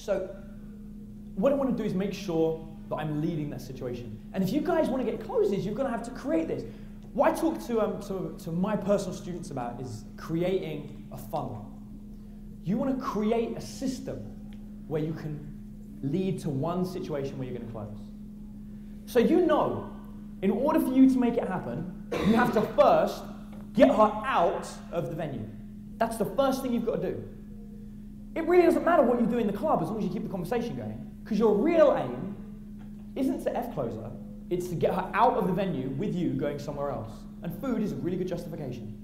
So what I want to do is make sure that I'm leading that situation. And if you guys want to get closes, you're going to have to create this. What I talk to my personal students about is creating a funnel. You want to create a system where you can lead to one situation where you're going to close. So you know, in order for you to make it happen, you have to first get her out of the venue. That's the first thing you've got to do. It really doesn't matter what you do in the club as long as you keep the conversation going, because your real aim isn't to F-close her, it's to get her out of the venue with you going somewhere else. And food is a really good justification.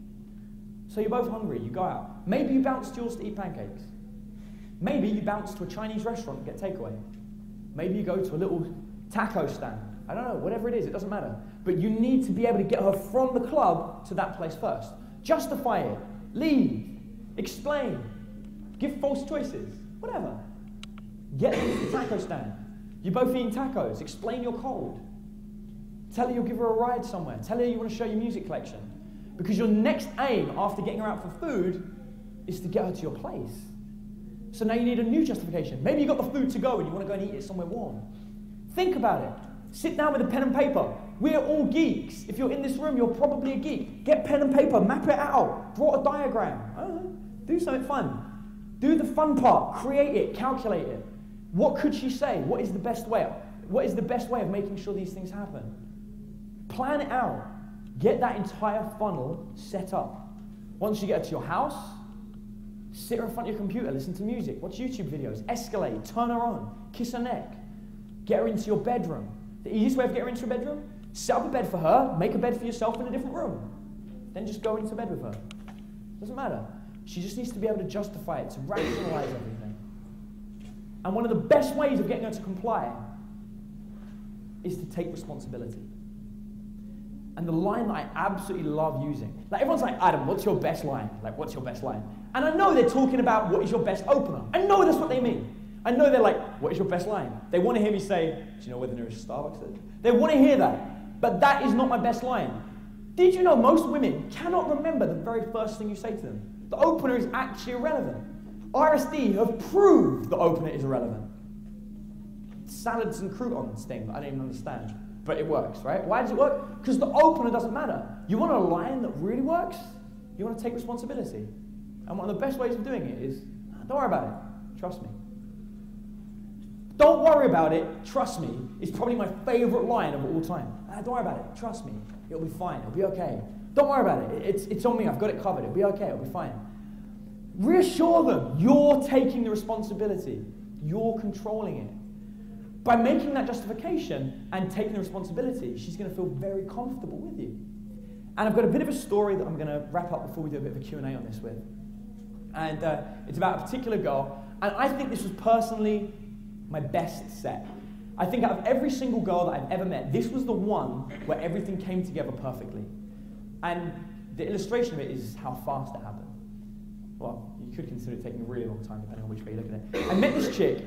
So you're both hungry, you go out. Maybe you bounce to yours to eat pancakes. Maybe you bounce to a Chinese restaurant and get takeaway. Maybe you go to a little taco stand. I don't know, whatever it is, it doesn't matter. But you need to be able to get her from the club to that place first. Justify it, leave, explain, give false choices, whatever. Get them to the taco stand. You're both eating tacos, explain you're cold. Tell her you'll give her a ride somewhere. Tell her you want to show your music collection. Because your next aim after getting her out for food is to get her to your place. So now you need a new justification. Maybe you got the food to go and you want to go and eat it somewhere warm. Think about it. Sit down with a pen and paper. We're all geeks. If you're in this room, you're probably a geek. Get pen and paper, map it out, draw a diagram. I don't know, do something fun. Do the fun part, create it, calculate it. What could she say? What is the best way? What is the best way of making sure these things happen? Plan it out. Get that entire funnel set up. Once you get her to your house, sit her in front of your computer, listen to music, watch YouTube videos, escalate, turn her on, kiss her neck, get her into your bedroom. The easiest way of getting her into your bedroom, set up a bed for her, make a bed for yourself in a different room. Then just go into bed with her. Doesn't matter. She just needs to be able to justify it, to rationalize everything. And one of the best ways of getting her to comply is to take responsibility. And the line that I absolutely love using, like everyone's like, Adam, what's your best line? Like, what's your best line? And I know they're talking about what is your best opener. I know that's what they mean. I know they're like, what is your best line? They want to hear me say, do you know where the nearest Starbucks is? They want to hear that. But that is not my best line. Did you know most women cannot remember the very first thing you say to them? The opener is actually irrelevant. RSD have proved the opener is irrelevant. Salads and croutons thing that I don't even understand. But it works, right? Why does it work? Because the opener doesn't matter. You want a line that really works? You want to take responsibility. And one of the best ways of doing it is, don't worry about it, trust me. Don't worry about it, trust me, is probably my favorite line of all time. Don't worry about it, trust me, it'll be fine, it'll be okay. Don't worry about it, it's on me, I've got it covered, it'll be okay, it'll be fine. Reassure them, you're taking the responsibility, you're controlling it. By making that justification and taking the responsibility, she's going to feel very comfortable with you. And I've got a bit of a story that I'm going to wrap up before we do a bit of a Q&A on this with. And it's about a particular girl, and I think this was personally my best set. I think out of every single girl that I've ever met, this was the one where everything came together perfectly. And the illustration of it is how fast it happened. Well, you could consider it taking a really long time, depending on which way you look at it. I met this chick.